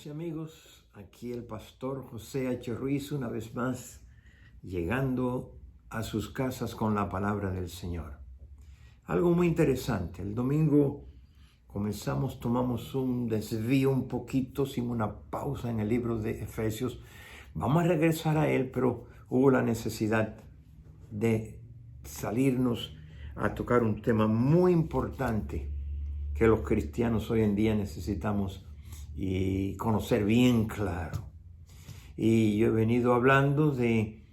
Hermanos y amigos, aquí el pastor José H. Ruiz una vez más llegando a sus casas con la palabra del Señor. Algo muy interesante, el domingo tomamos un desvío un poquito, hicimos una pausa en el libro de Efesios. Vamos a regresar a él, pero hubo la necesidad de salirnos a tocar un tema muy importante que los cristianos hoy en día necesitamos y conocer bien claro. Y yo he venido hablando de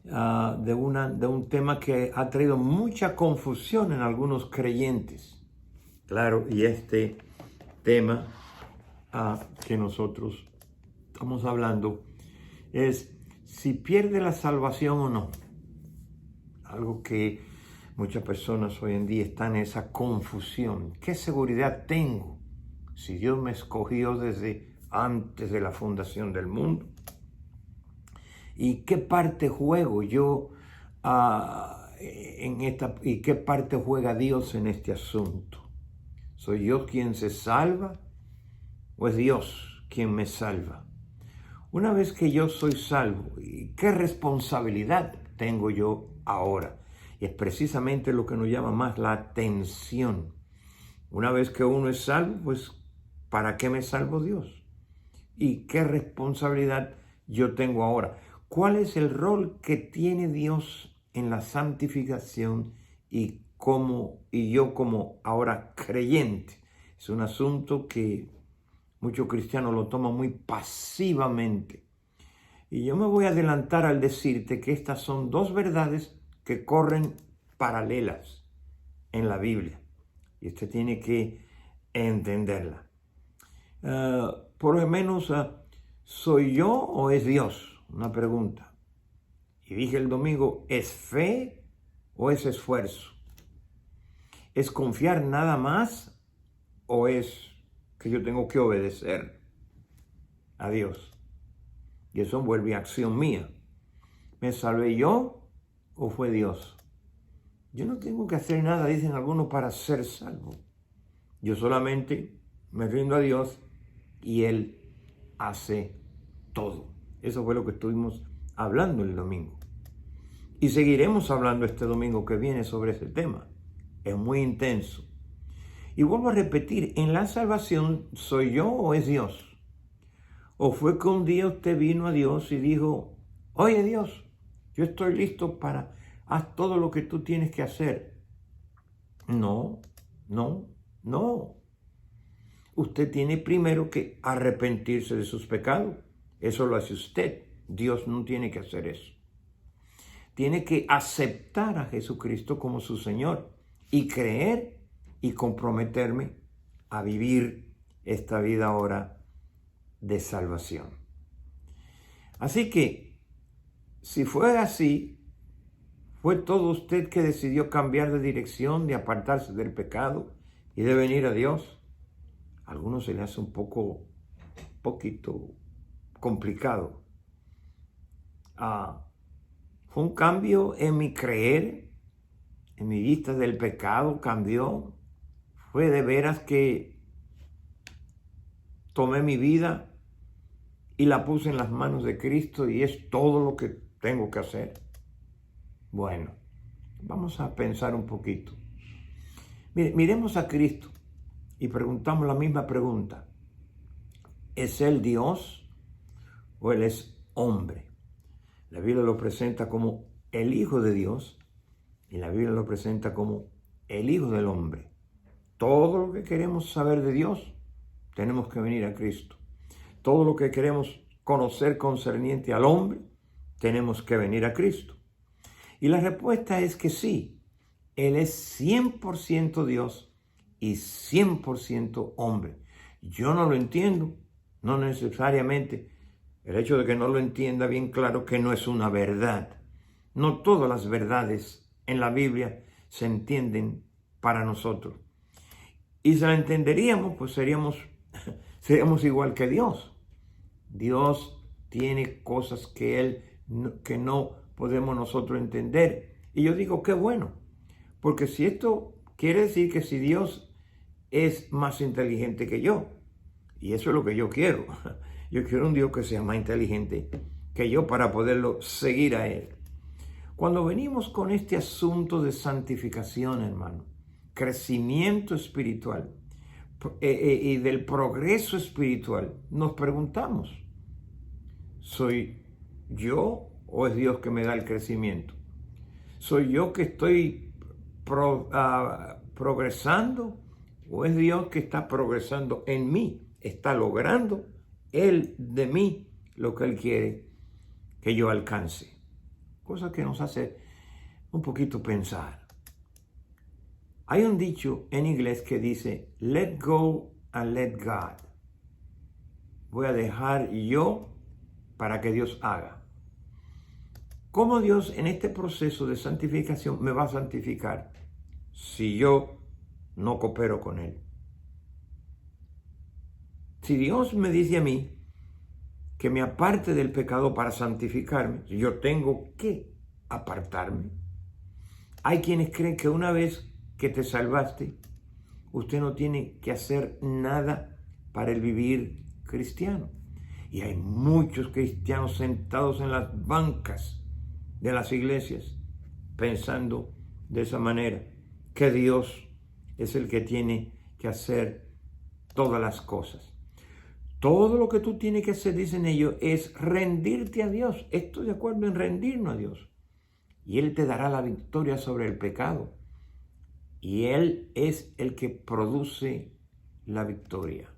un tema que ha traído mucha confusión en algunos creyentes. Claro, y este tema que nosotros estamos hablando es si pierde la salvación o no. Algo que muchas personas hoy en día están en esa confusión. ¿Qué seguridad tengo si Dios me escogió desde antes de la fundación del mundo? ¿Y qué parte juego yo y qué parte juega Dios en este asunto? ¿Soy yo quien se salva o es Dios quien me salva? Una vez que yo soy salvo, ¿qué responsabilidad tengo yo ahora? Y es precisamente lo que nos llama más la atención. Una vez que uno es salvo, pues, ¿para qué me salvó Dios? ¿Y qué responsabilidad yo tengo ahora? ¿Cuál es el rol que tiene Dios en la santificación y yo como ahora creyente? Es un asunto que muchos cristianos lo toman muy pasivamente. Y yo me voy a adelantar al decirte que estas son dos verdades que corren paralelas en la Biblia. Y usted tiene que entenderla. Por lo menos, ¿soy yo o es Dios? Una pregunta. Y dije el domingo, ¿es fe o es esfuerzo? ¿Es confiar nada más o es que yo tengo que obedecer a Dios? Y eso vuelve a acción mía. ¿Me salvé yo o fue Dios? Yo no tengo que hacer nada, dicen algunos, para ser salvo. Yo solamente me rindo a Dios y Él hace todo. Eso fue lo que estuvimos hablando el domingo. Y seguiremos hablando este domingo que viene sobre ese tema. Es muy intenso. Y vuelvo a repetir, en la salvación, ¿soy yo o es Dios? ¿O fue que un día usted vino a Dios y dijo, oye Dios, yo estoy listo para haz todo lo que tú tienes que hacer? No. Usted tiene primero que arrepentirse de sus pecados. Eso lo hace usted. Dios no tiene que hacer eso. Tiene que aceptar a Jesucristo como su Señor y creer y comprometerme a vivir esta vida ahora de salvación. Así que, si fue así, ¿fue todo usted que decidió cambiar de dirección, de apartarse del pecado y de venir a Dios? A algunos se le hace un poquito complicado. Fue un cambio en mi creer, en mi vista del pecado cambió. Fue de veras que tomé mi vida y la puse en las manos de Cristo y es todo lo que tengo que hacer. Bueno, vamos a pensar un poquito. Miremos a Cristo y preguntamos la misma pregunta. ¿Es Él Dios o Él es hombre? La Biblia lo presenta como el Hijo de Dios y la Biblia lo presenta como el Hijo del Hombre. Todo lo que queremos saber de Dios, tenemos que venir a Cristo. Todo lo que queremos conocer concerniente al hombre, tenemos que venir a Cristo. Y la respuesta es que sí, Él es 100% Dios y 100% hombre. Yo no lo entiendo, no necesariamente. El hecho de que no lo entienda bien claro que no es una verdad. No todas las verdades en la Biblia se entienden para nosotros. Y si la entenderíamos, pues seríamos igual que Dios. Dios tiene cosas que no podemos nosotros entender. Y yo digo, qué bueno. Porque si esto quiere decir que si Dios es más inteligente que yo, y eso es lo que yo quiero, Yo quiero un Dios que sea más inteligente que yo para poderlo seguir a Él. Cuando venimos con este asunto de santificación, hermano, crecimiento espiritual y del progreso espiritual, nos preguntamos, ¿soy yo o es Dios que me da el crecimiento? ¿Soy yo que estoy progresando o es Dios que está progresando en mí? ¿Está logrando Él de mí lo que Él quiere que yo alcance? Cosa que nos hace un poquito pensar. Hay un dicho en inglés que dice, let go and let God. Voy a dejar yo para que Dios haga. ¿Cómo Dios en este proceso de santificación me va a santificar si yo no coopero con Él? Si Dios me dice a mí que me aparte del pecado para santificarme, yo tengo que apartarme. Hay quienes creen que una vez que te salvaste, usted no tiene que hacer nada para el vivir cristiano. Y hay muchos cristianos sentados en las bancas de las iglesias pensando de esa manera, que Dios es el que tiene que hacer todas las cosas. Todo lo que tú tienes que hacer, dicen ellos, es rendirte a Dios. Estoy de acuerdo en rendirnos a Dios. Y Él te dará la victoria sobre el pecado. Y Él es el que produce la victoria.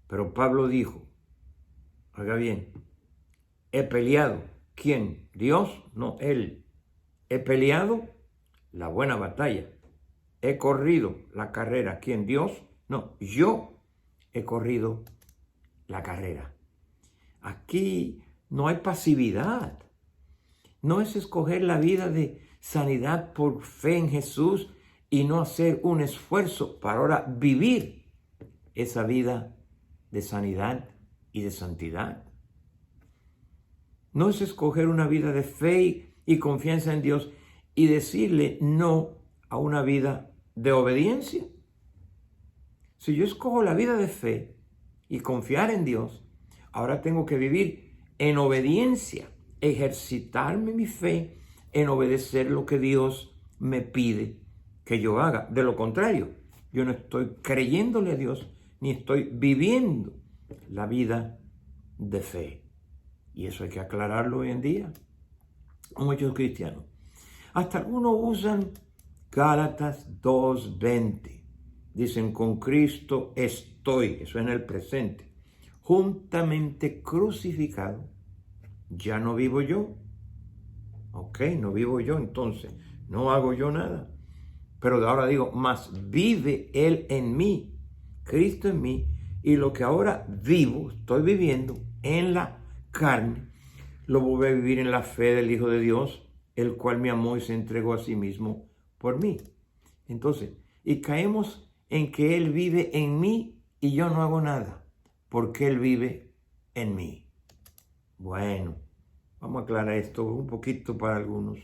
Pero Pablo dijo, oiga bien, he peleado. ¿Quién? ¿Dios? No, Él. He peleado la buena batalla. He corrido la carrera. ¿Quién? ¿Dios? No, yo he corrido la carrera. Aquí no hay pasividad. No es escoger la vida de sanidad por fe en Jesús y no hacer un esfuerzo para ahora vivir esa vida de sanidad y de santidad. No es escoger una vida de fe y confianza en Dios y decirle no a una vida de obediencia. Si yo escojo la vida de fe y confiar en Dios, ahora tengo que vivir en obediencia, ejercitarme mi fe en obedecer lo que Dios me pide que yo haga. De lo contrario, yo no estoy creyéndole a Dios ni estoy viviendo la vida de fe. Y eso hay que aclararlo hoy en día. Muchos cristianos. Hasta algunos usan Gálatas 2:20. Dicen, con Cristo estoy, eso en el presente, juntamente crucificado. Ya no vivo yo. Ok, no vivo yo, entonces no hago yo nada. Pero de ahora digo, más vive Él en mí, Cristo en mí, y lo que ahora vivo, estoy viviendo en la carne, lo voy a vivir en la fe del Hijo de Dios, el cual me amó y se entregó a sí mismo por mí. Entonces, y caemos en que Él vive en mí y yo no hago nada, porque Él vive en mí. Bueno, vamos a aclarar esto un poquito para algunos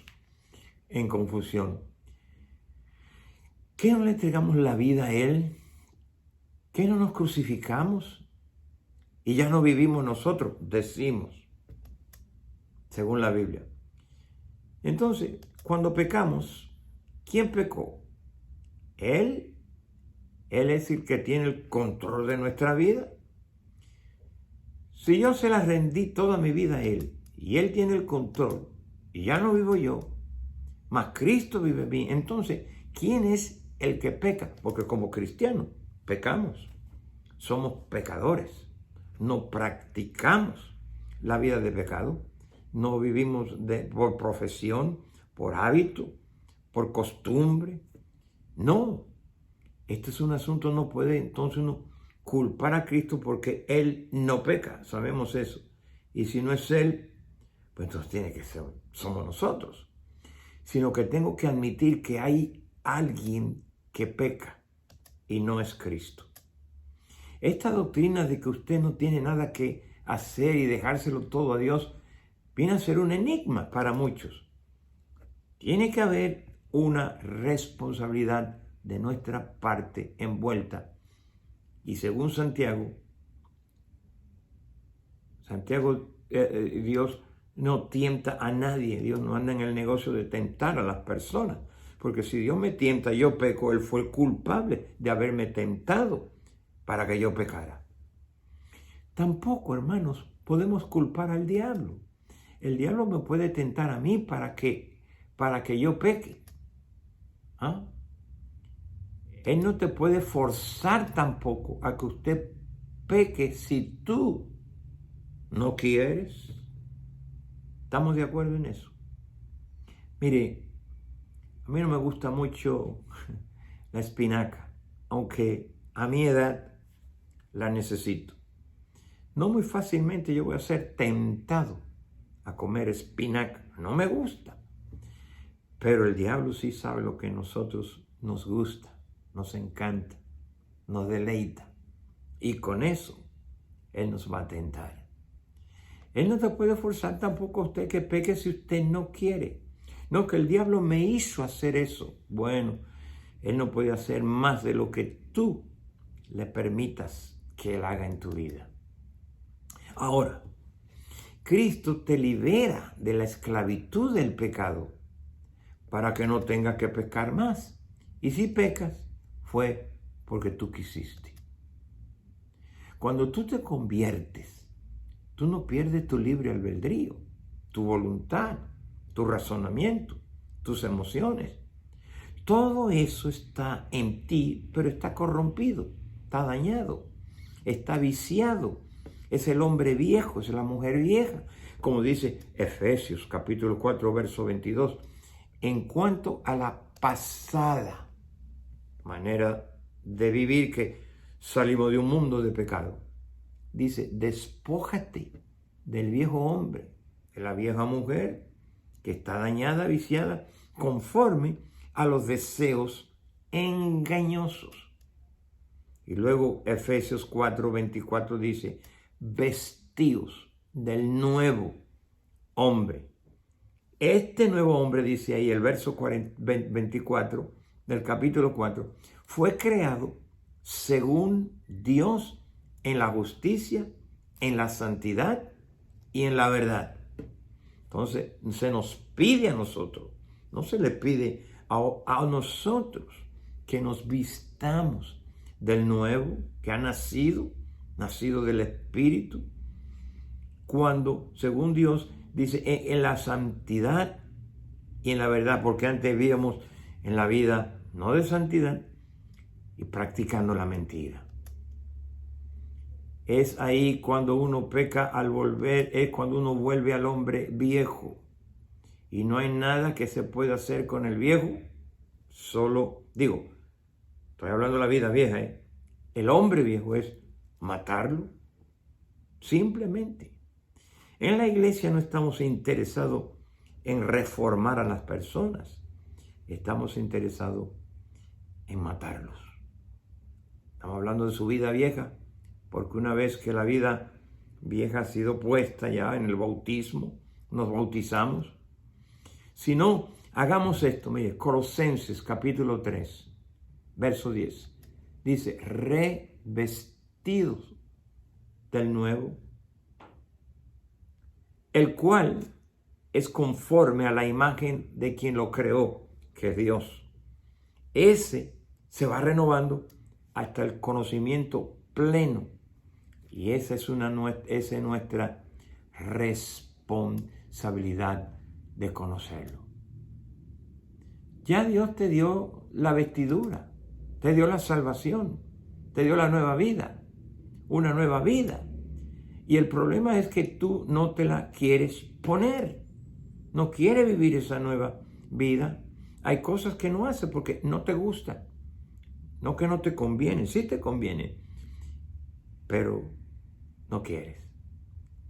en confusión. ¿Qué no le entregamos la vida a Él? ¿Qué no nos crucificamos? Y ya no vivimos nosotros, decimos, según la Biblia. Entonces, cuando pecamos, ¿quién pecó? Él. Él es el que tiene el control de nuestra vida. Si yo se la rendí toda mi vida a Él y Él tiene el control y ya no vivo yo, más Cristo vive en mí, entonces, ¿quién es el que peca? Porque como cristianos pecamos, somos pecadores, no practicamos la vida de pecado, no vivimos por profesión, por hábito, por costumbre, no. Este es un asunto, no puede entonces uno culpar a Cristo porque Él no peca, sabemos eso. Y si no es Él, pues entonces tiene que ser, somos nosotros. Sino que tengo que admitir que hay alguien que peca y no es Cristo. Esta doctrina de que usted no tiene nada que hacer y dejárselo todo a Dios, viene a ser un enigma para muchos. Tiene que haber una responsabilidad de nuestra parte envuelta. Y según Santiago, Dios no tienta a nadie. Dios no anda en el negocio de tentar a las personas. Porque si Dios me tienta, yo peco, Él fue el culpable de haberme tentado para que yo pecara. Tampoco, hermanos, podemos culpar al diablo. El diablo me puede tentar a mí para que yo peque. ¿Ah? Él no te puede forzar tampoco a que usted peque si tú no quieres. ¿Estamos de acuerdo en eso? Mire, a mí no me gusta mucho la espinaca, aunque a mi edad la necesito. No muy fácilmente yo voy a ser tentado a comer espinaca. No me gusta. Pero el diablo sí sabe lo que a nosotros nos gusta, nos encanta, nos deleita. Y con eso, Él nos va a tentar. Él no te puede forzar tampoco a usted que peque si usted no quiere. No, que el diablo me hizo hacer eso. Bueno, Él no puede hacer más de lo que tú le permitas que Él haga en tu vida. Ahora, Cristo te libera de la esclavitud del pecado para que no tengas que pecar más. Y si pecas, fue porque tú quisiste. Cuando tú te conviertes, tú no pierdes tu libre albedrío, tu voluntad, tu razonamiento, tus emociones. Todo eso está en ti, pero está corrompido, está dañado, está viciado. Es el hombre viejo, es la mujer vieja. Como dice Efesios capítulo 4, verso 22. En cuanto a la pasada manera de vivir, que salimos de un mundo de pecado, dice, despójate del viejo hombre, de la vieja mujer que está dañada, viciada, conforme a los deseos engañosos. Y luego Efesios 4:24 dice, vestíos del nuevo hombre. Este nuevo hombre, dice ahí el verso 24 del capítulo 4, fue creado según Dios en la justicia, en la santidad y en la verdad. Entonces se nos pide a nosotros, no se le pide a nosotros que nos vistamos del nuevo que ha nacido del Espíritu, cuando según Dios dice en la santidad y en la verdad, porque antes vivíamos en la vida no de santidad y practicando la mentira. Es ahí cuando uno peca al volver, es cuando uno vuelve al hombre viejo. Y no hay nada que se pueda hacer con el viejo, estoy hablando de la vida vieja, El hombre viejo es matarlo, simplemente. En la iglesia no estamos interesados en reformar a las personas, estamos interesados en matarlos. Estamos hablando de su vida vieja, porque una vez que la vida vieja ha sido puesta ya en el bautismo, nos bautizamos. Si no, hagamos esto, mire, Colosenses capítulo 3, verso 10. Dice, revestidos del nuevo, el cual es conforme a la imagen de quien lo creó, que es Dios. Ese se va renovando hasta el conocimiento pleno. Y esa es nuestra responsabilidad de conocerlo. Ya Dios te dio la vestidura, te dio la salvación, te dio la nueva vida, una nueva vida. Y el problema es que tú no te la quieres poner, no quieres vivir esa nueva vida. Hay cosas que no haces porque no te gustan, no que no te convienen, sí te conviene, pero no quieres.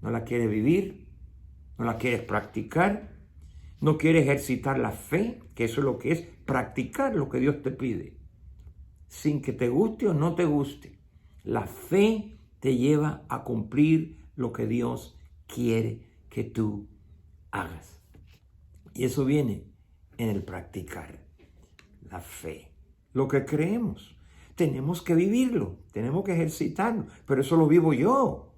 No la quieres vivir, no la quieres practicar, no quieres ejercitar la fe, que eso es lo que es practicar lo que Dios te pide. Sin que te guste o no te guste, la fe te lleva a cumplir lo que Dios quiere que tú hagas. Y eso viene en el practicar la fe. Lo que creemos, tenemos que vivirlo, tenemos que ejercitarlo, pero eso lo vivo yo.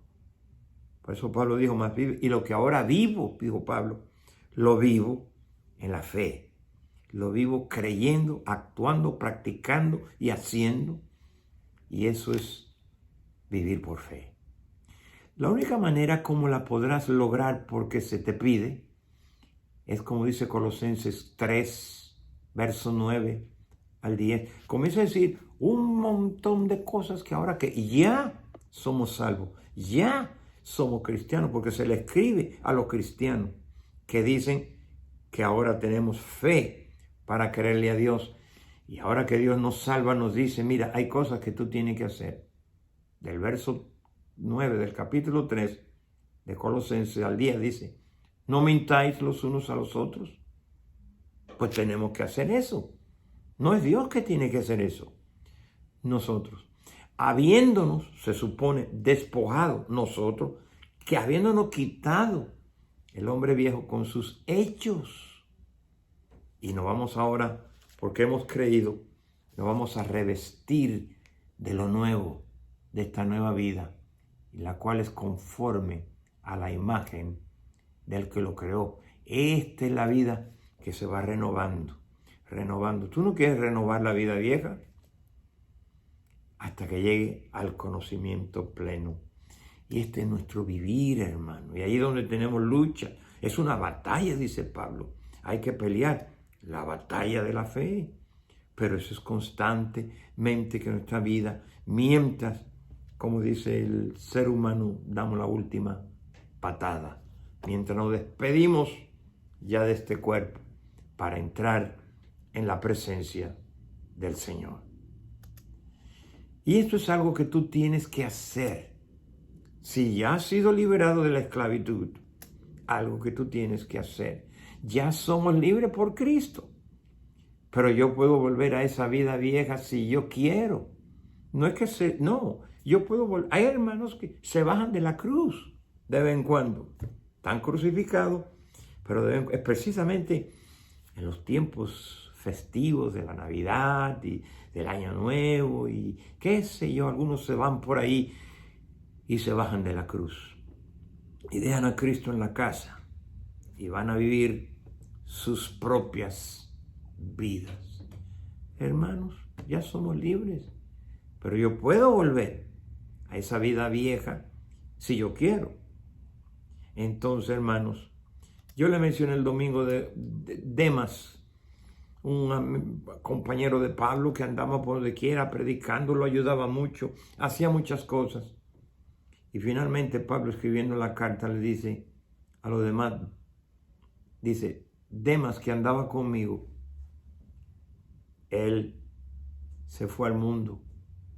Por eso Pablo dijo, más vive. Y lo que ahora vivo, dijo Pablo, lo vivo en la fe. Lo vivo creyendo, actuando, practicando y haciendo. Y eso es vivir por fe. La única manera como la podrás lograr porque se te pide es como dice Colosenses 3, verso 9 al 10. Comienza a decir un montón de cosas que ahora que ya somos salvos, ya somos cristianos, porque se le escribe a los cristianos que dicen que ahora tenemos fe para creerle a Dios. Y ahora que Dios nos salva, nos dice, mira, hay cosas que tú tienes que hacer. Del verso 9 del capítulo 3 de Colosenses al 10 dice, no mintáis los unos a los otros. Pues tenemos que hacer eso. No es Dios que tiene que hacer eso. Nosotros. Habiéndonos, se supone, despojado nosotros, que habiéndonos quitado el hombre viejo con sus hechos. Y nos vamos ahora, porque hemos creído, nos vamos a revestir de lo nuevo, de esta nueva vida, la cual es conforme a la imagen del que lo creó. Esta es la vida que se va renovando, renovando. ¿Tú no quieres renovar la vida vieja? Hasta que llegue al conocimiento pleno. Y este es nuestro vivir, hermano. Y ahí es donde tenemos lucha. Es una batalla, dice Pablo. Hay que pelear la batalla de la fe. Pero eso es constantemente que nuestra vida, mientras, como dice el ser humano, damos la última patada. Mientras nos despedimos ya de este cuerpo para entrar en la presencia del Señor. Y esto es algo que tú tienes que hacer. Si ya has sido liberado de la esclavitud, algo que tú tienes que hacer. Ya somos libres por Cristo. Pero yo puedo volver a esa vida vieja si yo quiero. No es que yo puedo volver. Hay hermanos que se bajan de la cruz de vez en cuando. Están crucificados, pero es precisamente en los tiempos festivos de la Navidad y del Año Nuevo y qué sé yo, algunos se van por ahí y se bajan de la cruz y dejan a Cristo en la casa y van a vivir sus propias vidas. Hermanos, ya somos libres, pero yo puedo volver a esa vida vieja si yo quiero. Entonces, hermanos, yo le mencioné el domingo de Demas, un compañero de Pablo que andaba por donde quiera predicando, lo ayudaba mucho, hacía muchas cosas. Y finalmente Pablo, escribiendo la carta, le dice a los demás, dice, Demas, que andaba conmigo, él se fue al mundo,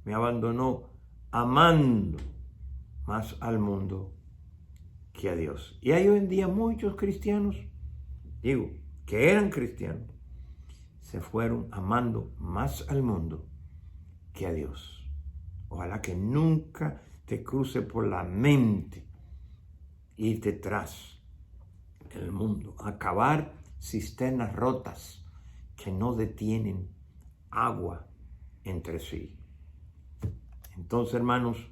me abandonó amando más al mundo que a Dios. Y hay hoy en día muchos cristianos, que eran cristianos, se fueron amando más al mundo que a Dios. Ojalá que nunca te cruce por la mente irte tras el mundo, acabar cisternas rotas que no detienen agua entre sí. Entonces, hermanos,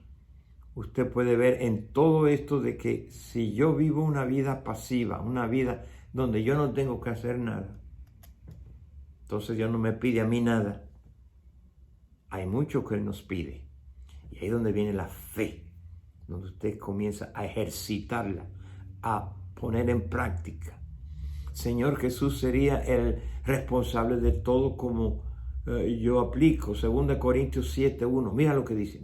usted puede ver en todo esto de que si yo vivo una vida pasiva, una vida donde yo no tengo que hacer nada, entonces Dios no me pide a mí nada. Hay mucho que Él nos pide. Y ahí es donde viene la fe, donde usted comienza a ejercitarla, a poner en práctica. Señor Jesús sería el responsable de todo como yo aplico. 2 Corintios 7:1. Mira lo que dice.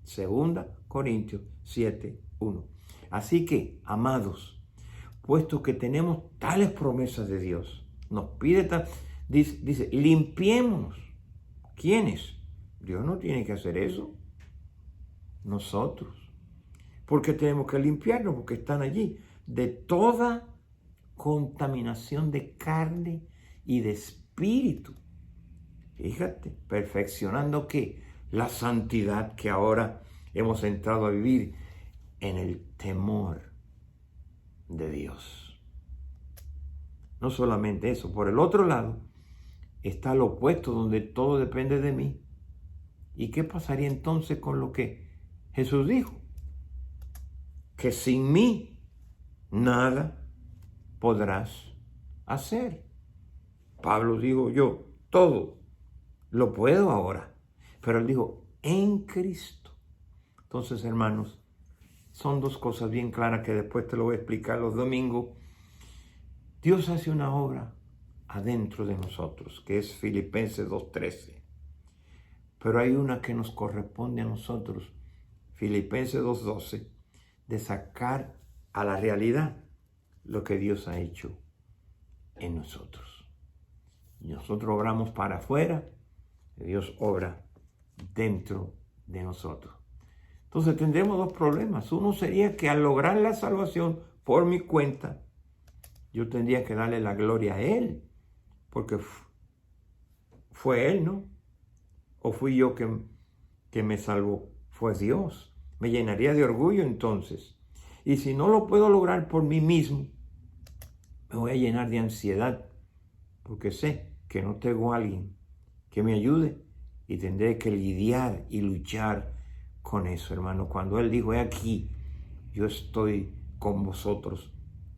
2 Corintios 7:1. Así que, amados, puesto que tenemos tales promesas de Dios, nos pide dice, limpiémonos. ¿Quiénes? Dios no tiene que hacer eso. Nosotros. Porque tenemos que limpiarnos, porque están allí, de toda contaminación de carne y de espíritu. Fíjate, perfeccionando ¿qué? La santidad que ahora hemos entrado a vivir en el temor de Dios. No solamente eso, por el otro lado está lo opuesto, donde todo depende de mí. ¿Y qué pasaría entonces con lo que Jesús dijo? que sin mí nada podrás hacer. Pablo dijo yo, todo lo puedo ahora. Pero él dijo, en Cristo. Entonces, hermanos, son dos cosas bien claras que después te lo voy a explicar los domingos. Dios hace una obra adentro de nosotros, que es Filipenses 2:13. Pero hay una que nos corresponde a nosotros, Filipenses 2:12, de sacar a la realidad lo que Dios ha hecho en nosotros. Y nosotros obramos para afuera, Dios obra dentro de nosotros. Entonces tendremos dos problemas. Uno sería que al lograr la salvación por mi cuenta, yo tendría que darle la gloria a Él, porque fue Él, ¿no? ¿O fui yo que me salvó? Fue Dios. Me llenaría de orgullo entonces. Y si no lo puedo lograr por mí mismo, me voy a llenar de ansiedad, porque sé que no tengo a alguien que me ayude y tendré que lidiar y luchar con eso, hermano. Cuando Él dijo, he aquí, yo estoy con vosotros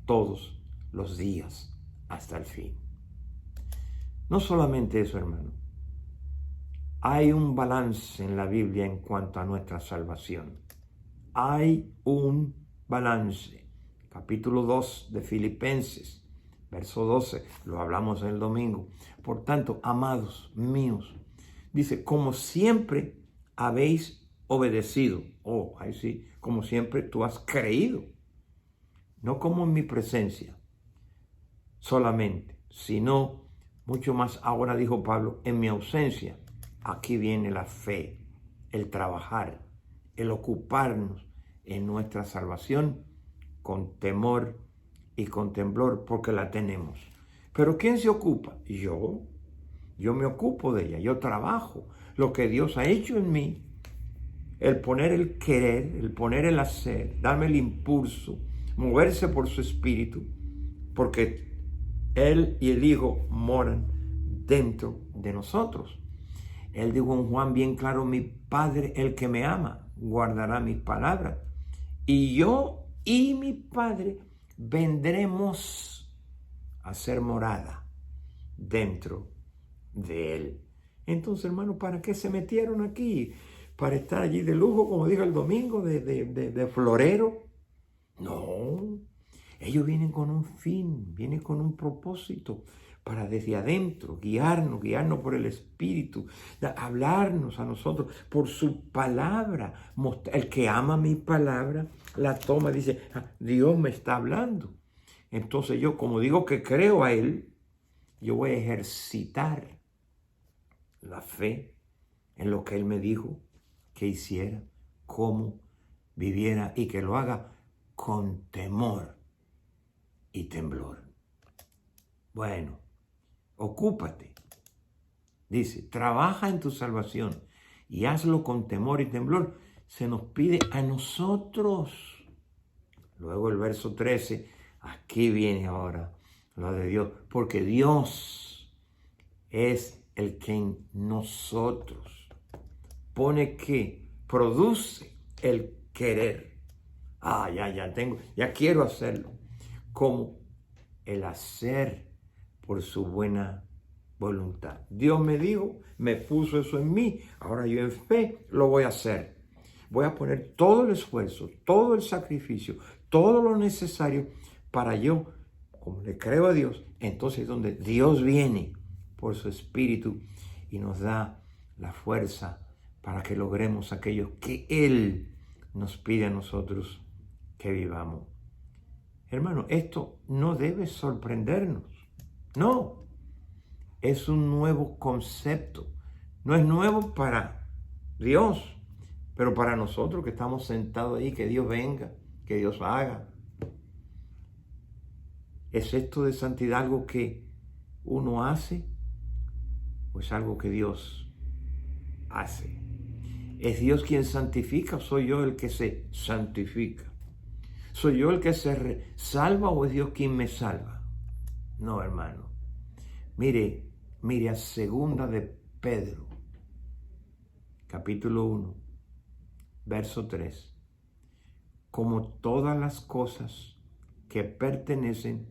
todos los días hasta el fin. No solamente eso, hermano. Hay un balance en la Biblia en cuanto a nuestra salvación. Hay un balance. Capítulo 2 de Filipenses, verso 12, lo hablamos el domingo. Por tanto, amados míos, dice, como siempre habéis obedecido. Oh, ahí sí, como siempre tú has creído. No como en mi presencia solamente, sino mucho más ahora, dijo Pablo, en mi ausencia. Aquí viene la fe, el trabajar, el ocuparnos en nuestra salvación con temor y con temblor, porque la tenemos. Pero ¿quién se ocupa? Yo me ocupo de ella, yo trabajo. Lo que Dios ha hecho en mí, el poner el querer, el poner el hacer, darme el impulso, moverse por su espíritu, porque Él y el Hijo moran dentro de nosotros. Él dijo en Juan bien claro, mi Padre, el que me ama, guardará mis palabras. Y yo y mi Padre vendremos a ser morada dentro de Él. Entonces, hermano, ¿para qué se metieron aquí? ¿Para estar allí de lujo, como dijo el domingo, de florero? No, ellos vienen con un fin, vienen con un propósito, para desde adentro guiarnos por el Espíritu, hablarnos a nosotros por su palabra. El que ama mi palabra, la toma, dice, Dios me está hablando. Entonces yo, como digo que creo a Él, yo voy a ejercitar la fe en lo que Él me dijo que hiciera, cómo viviera y que lo haga con temor y temblor. Bueno, ocúpate. Dice, trabaja en tu salvación y hazlo con temor y temblor. Se nos pide a nosotros. Luego el verso 13, aquí viene ahora lo de Dios, porque Dios es el que en nosotros pone que produce el querer. Ya quiero hacerlo. Como el hacer por su buena voluntad. Dios me dijo, me puso eso en mí, ahora yo en fe lo voy a hacer. Voy a poner todo el esfuerzo, todo el sacrificio, todo lo necesario para yo, como le creo a Dios, entonces donde Dios viene por su Espíritu y nos da la fuerza para que logremos aquello que Él nos pide a nosotros que vivamos. Hermano, esto no debe sorprendernos. No, es un nuevo concepto. No es nuevo para Dios, pero para nosotros que estamos sentados ahí, que Dios venga, que Dios haga. ¿Es esto de santidad algo que uno hace o es algo que Dios hace? ¿Es Dios quien santifica o soy yo el que se santifica? ¿Soy yo el que se salva o es Dios quien me salva? No, hermano. Mire a segunda de Pedro, capítulo 1, verso 3. como todas las cosas que pertenecen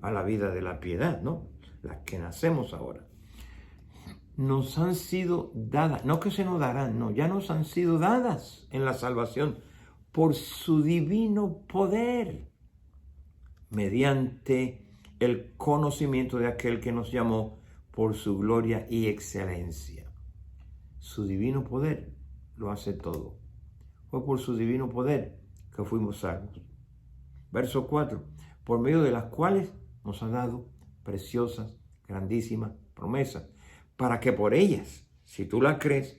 a la vida de la piedad, ¿no? Las que nacemos ahora. Nos han sido dadas, no que se nos darán, no, ya nos han sido dadas en la salvación por su divino poder, mediante el conocimiento de aquel que nos llamó por su gloria y excelencia. Su divino poder lo hace todo. Fue por su divino poder que fuimos salvos. Verso 4, por medio de las cuales nos ha dado preciosas, grandísimas promesas, para que por ellas, si tú la crees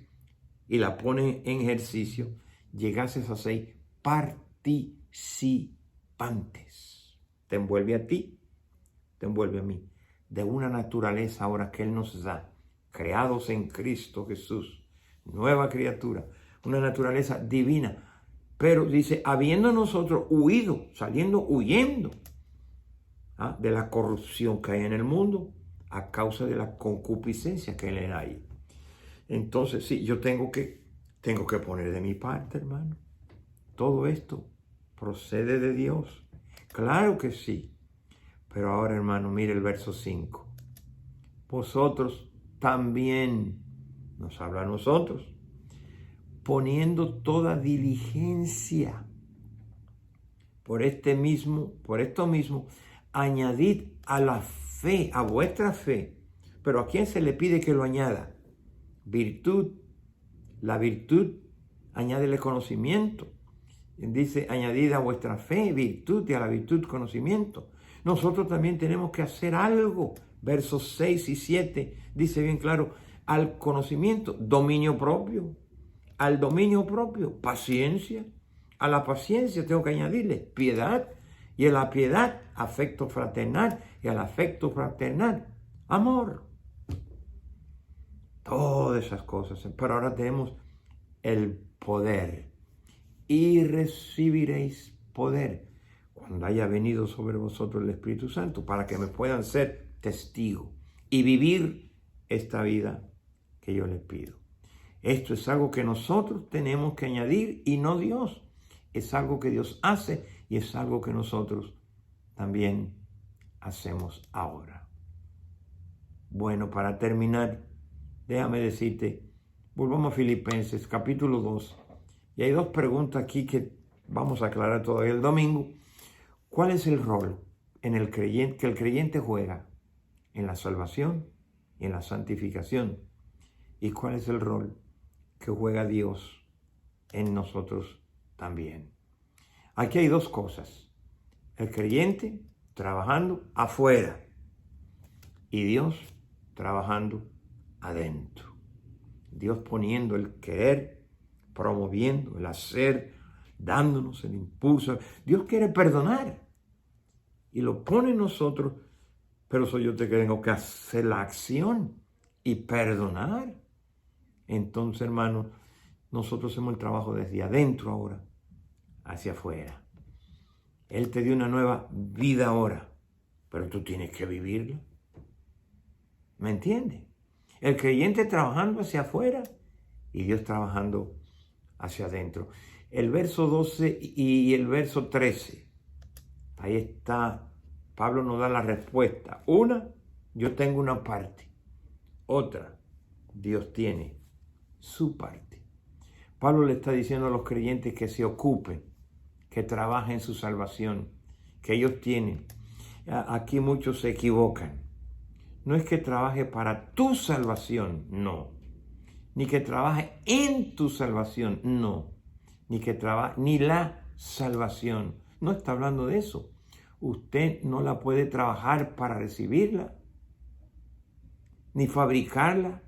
y la pones en ejercicio, llegases a ser participantes. Te envuelve a ti, te envuelve a mí, de una naturaleza ahora que Él nos da, creados en Cristo Jesús, nueva criatura, una naturaleza divina. Pero dice, habiendo nosotros huido, huyendo de la corrupción que hay en el mundo, a causa de la concupiscencia que le hay. Entonces, sí, yo tengo que poner de mi parte, hermano. Todo esto procede de Dios. Claro que sí. Pero ahora, hermano, mire el verso 5. Vosotros también, nos habla a nosotros, poniendo toda diligencia por esto mismo, añadid a la fe, a vuestra fe. Pero ¿a quién se le pide que lo añada? Virtud. La virtud, añádele conocimiento. Dice, añadid a vuestra fe virtud y a la virtud conocimiento. Nosotros también tenemos que hacer algo. Versos 6 y 7 dice bien claro, al conocimiento, dominio propio. Al dominio propio, paciencia. A la paciencia tengo que añadirle piedad. Y a la piedad, afecto fraternal. Y al afecto fraternal, amor. Todas esas cosas. Pero ahora tenemos el poder. Y recibiréis poder cuando haya venido sobre vosotros el Espíritu Santo, para que me puedan ser testigos y vivir esta vida que yo les pido. Esto es algo que nosotros tenemos que añadir y no Dios. Es algo que Dios hace y es algo que nosotros también hacemos ahora. Bueno, para terminar, déjame decirte, volvamos a Filipenses capítulo 2. Y hay dos preguntas aquí que vamos a aclarar todavía el domingo. ¿Cuál es el rol que el creyente juega en la salvación y en la santificación? ¿Y cuál es el rol que juega Dios en nosotros también? Aquí hay dos cosas. El creyente trabajando afuera y Dios trabajando adentro. Dios poniendo el querer, promoviendo el hacer, dándonos el impulso. Dios quiere perdonar y lo pone en nosotros, pero soy yo que tengo que hacer la acción y perdonar. Entonces, hermano, nosotros hacemos el trabajo desde adentro ahora hacia afuera. Él te dio una nueva vida ahora, pero tú tienes que vivirla. ¿Me entiendes? El creyente trabajando hacia afuera y Dios trabajando hacia adentro. El verso 12 y el verso 13. Ahí está. Pablo nos da la respuesta. Una, yo tengo una parte. Otra, Dios tiene su parte. Pablo le está diciendo a los creyentes que se ocupen, que trabajen su salvación, que ellos tienen. Aquí muchos se equivocan. No es que trabaje para tu salvación, no. Ni que trabaje en tu salvación, no. Ni la salvación. No está hablando de eso. Usted no la puede trabajar para recibirla, ni fabricarla,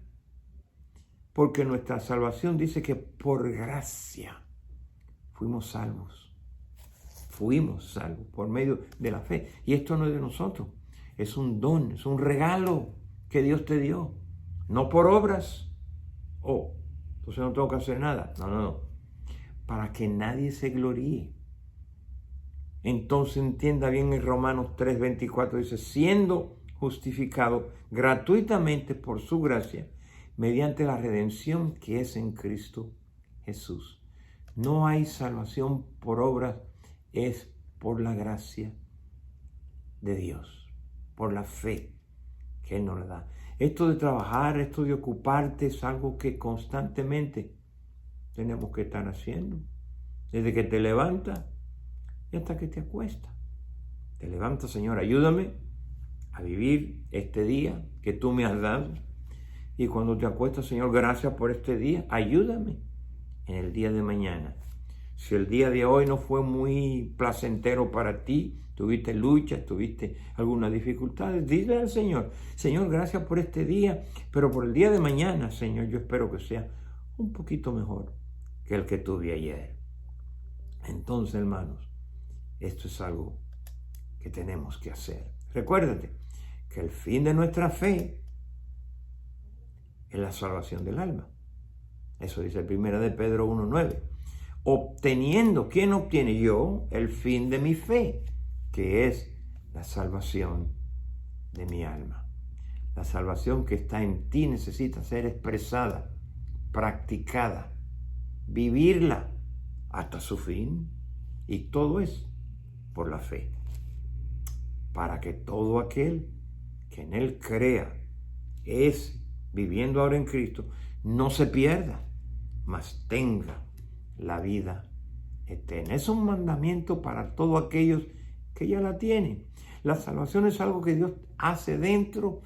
porque nuestra salvación dice que por gracia fuimos salvos. Fuimos salvos por medio de la fe. Y esto no es de nosotros. Es un don, es un regalo que Dios te dio. No por obras. Entonces no tengo que hacer nada. No. Para que nadie se gloríe. Entonces entienda bien en Romanos 3:24 dice, siendo justificado gratuitamente por su gracia, mediante la redención que es en Cristo Jesús. No hay salvación por obras, es por la gracia de Dios, por la fe que Él nos la da. Esto de trabajar, esto de ocuparte es algo que constantemente tenemos que estar haciendo. Desde que te levantas y hasta que te acuestas. Te levantas, Señor, ayúdame a vivir este día que tú me has dado. Y cuando te acuestas, Señor, gracias por este día. Ayúdame en el día de mañana. Si el día de hoy no fue muy placentero para ti, tuviste luchas, tuviste algunas dificultades, dile al Señor, Señor, gracias por este día, pero por el día de mañana, Señor, yo espero que sea un poquito mejor que el que tuve ayer. Entonces, hermanos, esto es algo que tenemos que hacer. Recuérdate que el fin de nuestra fe es la salvación del alma. Eso dice 1 de Pedro 1:9. Obteniendo, ¿quién obtiene? Yo, el fin de mi fe, que es la salvación de mi alma. La salvación que está en ti necesita ser expresada, practicada, vivirla hasta su fin, y todo es por la fe, para que todo aquel que en Él crea, es viviendo ahora en Cristo, no se pierda, mas tenga la vida eterna. Es un mandamiento para todos aquellos que ya la tienen. La salvación es algo que Dios hace dentro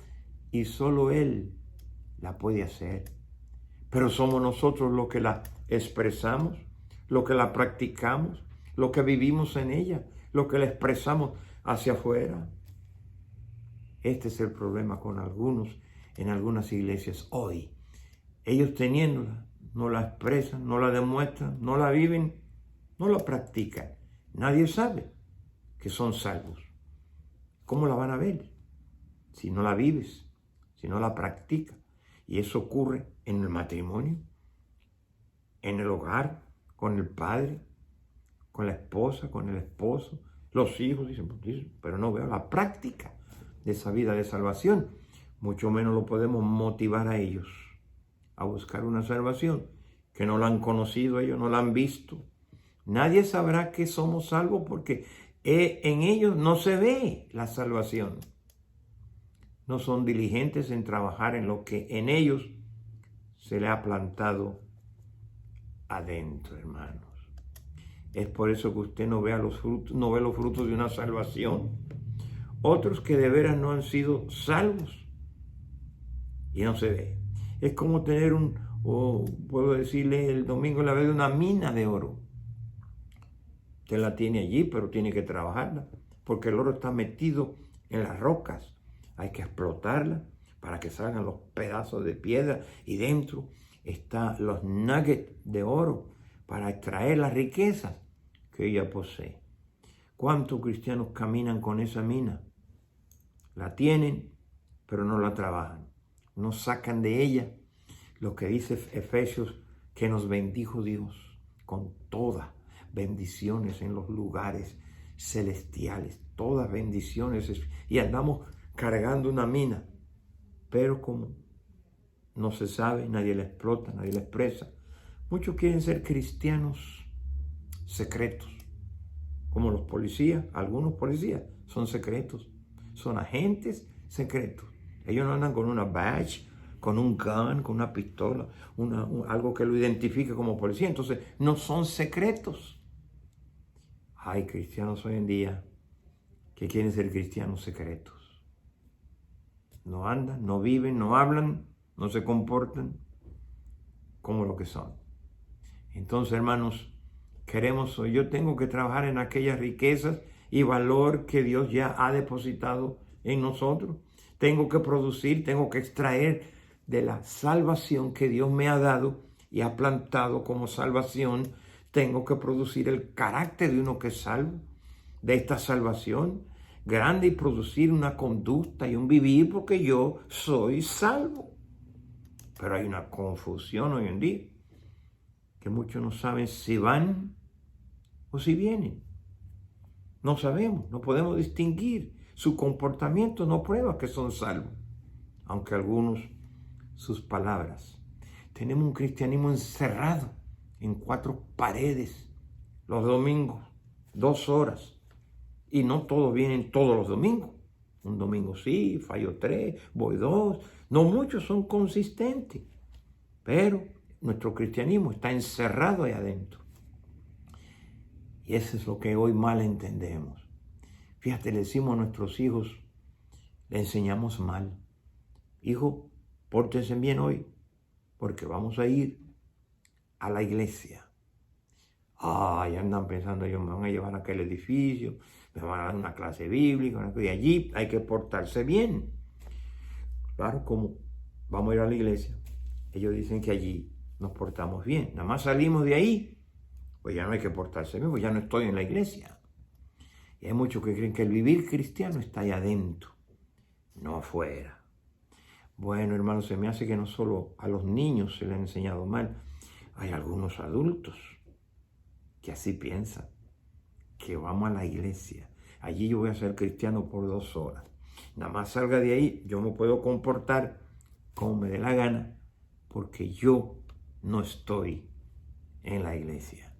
y solo Él la puede hacer. Pero somos nosotros los que la expresamos, los que la practicamos, los que vivimos en ella, los que la expresamos hacia afuera. Este es el problema con algunos en algunas iglesias hoy. Ellos teniéndola, no la expresan, no la demuestran, no la viven, no la practican. Nadie sabe que son salvos. ¿Cómo la van a ver si no la vives, si no la practicas? Y eso ocurre en el matrimonio, en el hogar, con el padre, con la esposa, con el esposo, los hijos. Dicen, pero no veo la práctica de esa vida de salvación. Mucho menos lo podemos motivar a ellos a buscar una salvación, que no la han conocido ellos, no la han visto. Nadie sabrá que somos salvos porque en ellos no se ve la salvación. No son diligentes en trabajar en lo que en ellos se le ha plantado adentro, hermanos. Es por eso que usted no ve los frutos de una salvación. Otros que de veras no han sido salvos y no se ve. Es como tener puedo decirle el domingo la vez de una mina de oro. Usted la tiene allí, pero tiene que trabajarla, porque el oro está metido en las rocas. Hay que explotarla para que salgan los pedazos de piedra y dentro están los nuggets de oro para extraer las riquezas que ella posee. ¿Cuántos cristianos caminan con esa mina? La tienen, pero no la trabajan. No sacan de ella lo que dice Efesios, que nos bendijo Dios con todas bendiciones en los lugares celestiales, todas bendiciones, y andamos cargando una mina, pero como no se sabe, nadie la explota, nadie la expresa. Muchos quieren ser cristianos secretos, como los policías. Algunos policías son secretos, son agentes secretos. Ellos no andan con una badge, con un gun, con una pistola, algo que lo identifique como policía. Entonces, no son secretos. Hay cristianos hoy en día que quieren ser cristianos secretos. No andan, no viven, no hablan, no se comportan como lo que son. Entonces, hermanos, yo tengo que trabajar en aquellas riquezas y valor que Dios ya ha depositado en nosotros. Tengo que producir, tengo que extraer de la salvación que Dios me ha dado y ha plantado como salvación. Tengo que producir el carácter de uno que es salvo, de esta salvación grande, y producir una conducta y un vivir porque yo soy salvo. Pero hay una confusión hoy en día, que muchos no saben si van o si vienen. No sabemos, no podemos distinguir. Su comportamiento no prueba que son salvos, aunque algunos sus palabras. Tenemos un cristianismo encerrado en 4 paredes los domingos, 2 horas. Y no todos vienen todos los domingos. Un domingo sí, fallo 3, voy 2. No muchos son consistentes. Pero nuestro cristianismo está encerrado ahí adentro. Y eso es lo que hoy mal entendemos. Fíjate, le decimos a nuestros hijos, le enseñamos mal. Hijo, pórtense bien hoy, porque vamos a ir a la iglesia. Ya andan pensando, ellos me van a llevar a aquel edificio, me van a dar una clase bíblica, y allí hay que portarse bien. Claro, como vamos a ir a la iglesia, ellos dicen que allí nos portamos bien. Nada más salimos de ahí, pues ya no hay que portarse bien, pues ya no estoy en la iglesia. Y hay muchos que creen que el vivir cristiano está allá adentro, no afuera. Bueno, hermanos, se me hace que no solo a los niños se les ha enseñado mal, hay algunos adultos que así piensan, que vamos a la iglesia, allí yo voy a ser cristiano por 2 horas. Nada más salga de ahí, yo me puedo comportar como me dé la gana, porque yo no estoy en la iglesia.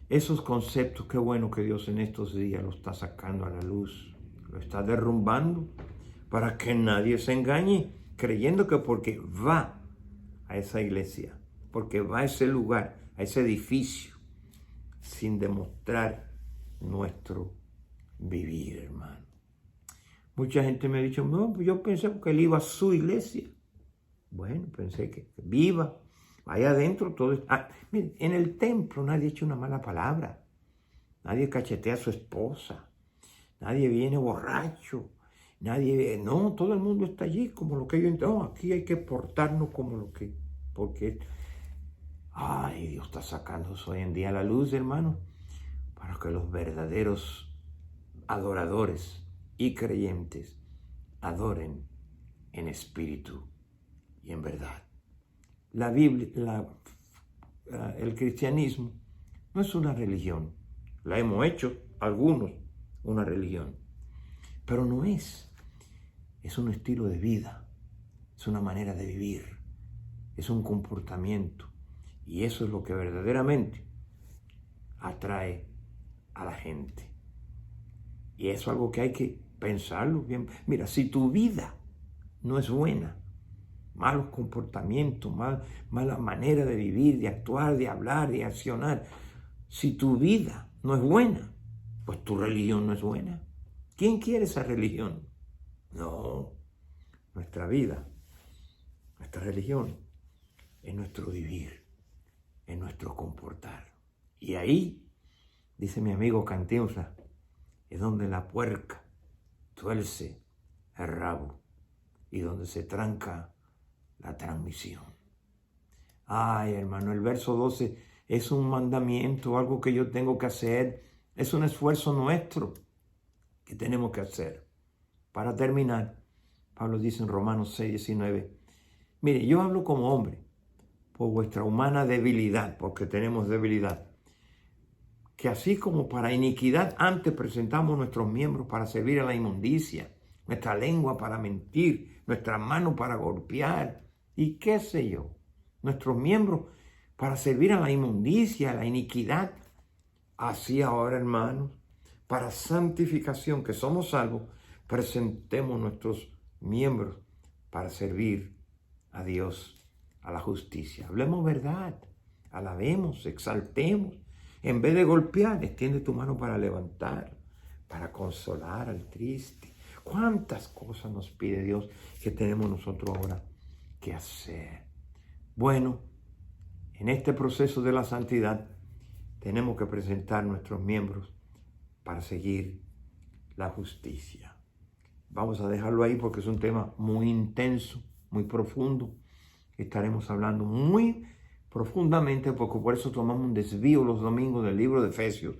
Esos conceptos, qué bueno que Dios en estos días lo está sacando a la luz, lo está derrumbando para que nadie se engañe, creyendo que porque va a esa iglesia, porque va a ese lugar, a ese edificio, sin demostrar nuestro vivir, hermano. Mucha gente me ha dicho, no, pues yo pensé que él iba a su iglesia. Bueno, pensé que viva, vaya adentro todo. Miren, en el templo nadie ha hecho una mala palabra, nadie cachetea a su esposa, nadie viene borracho, no, todo el mundo está allí como lo que yo entiendo. Aquí hay que portarnos como lo que, porque, Dios está sacando eso hoy en día a la luz, hermano, para que los verdaderos adoradores y creyentes adoren en espíritu y en verdad. La Biblia, el cristianismo no es una religión. La hemos hecho algunos una religión, pero no es. Es un estilo de vida, es una manera de vivir, es un comportamiento, y eso es lo que verdaderamente atrae a la gente. Y eso es algo que hay que pensarlo bien. Mira, si tu vida no es buena, malos comportamientos, mala manera de vivir, de actuar, de hablar, de accionar, si tu vida no es buena, pues tu religión no es buena. ¿Quién quiere esa religión? No, nuestra vida, nuestra religión es nuestro vivir, es nuestro comportar. Y ahí, dice mi amigo Cantinflas, es donde la puerca tuerce el rabo y donde se tranca la transmisión. Hermano, el verso 12 es un mandamiento, algo que yo tengo que hacer, es un esfuerzo nuestro que tenemos que hacer. Para terminar, Pablo dice en Romanos 6:19, mire, yo hablo como hombre, por vuestra humana debilidad, porque tenemos debilidad, que así como para iniquidad antes presentamos nuestros miembros para servir a la inmundicia, nuestra lengua para mentir, nuestra mano para golpear, y qué sé yo, nuestros miembros para servir a la inmundicia, a la iniquidad. Así ahora, hermanos, para santificación, que somos salvos, presentemos nuestros miembros para servir a Dios, a la justicia. Hablemos verdad, alabemos, exaltemos. En vez de golpear, extiende tu mano para levantar, para consolar al triste. ¿Cuántas cosas nos pide Dios que tenemos nosotros ahora que hacer? Bueno, en este proceso de la santidad tenemos que presentar nuestros miembros para seguir la justicia. Vamos a dejarlo ahí porque es un tema muy intenso, muy profundo. Estaremos hablando muy profundamente, porque por eso tomamos un desvío los domingos del libro de Efesios,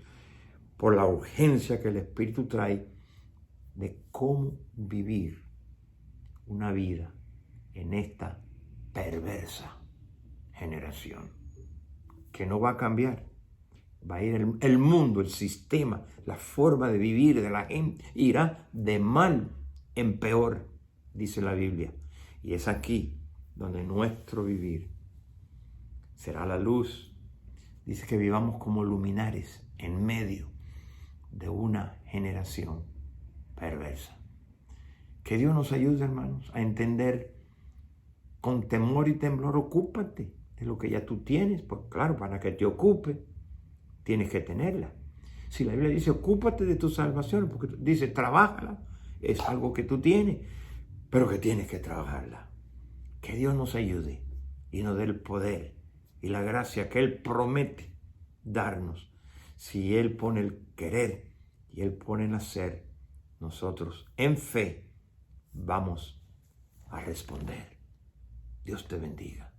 por la urgencia que el Espíritu trae de cómo vivir una vida en esta perversa generación, que no va a cambiar. Va a ir el mundo, el sistema, la forma de vivir de la gente, irá de mal en peor, dice la Biblia. Y es aquí donde nuestro vivir será la luz, dice que vivamos como luminares en medio de una generación perversa. Que Dios nos ayude, hermanos, a entender con temor y temblor. Ocúpate de lo que ya tú tienes, pues claro, para que te ocupe, tienes que tenerla. Si la Biblia dice, ocúpate de tu salvación, porque dice, trabájala, es algo que tú tienes, pero que tienes que trabajarla. Que Dios nos ayude y nos dé el poder y la gracia que Él promete darnos. Si Él pone el querer y Él pone el hacer, nosotros en fe vamos a responder. Dios te bendiga.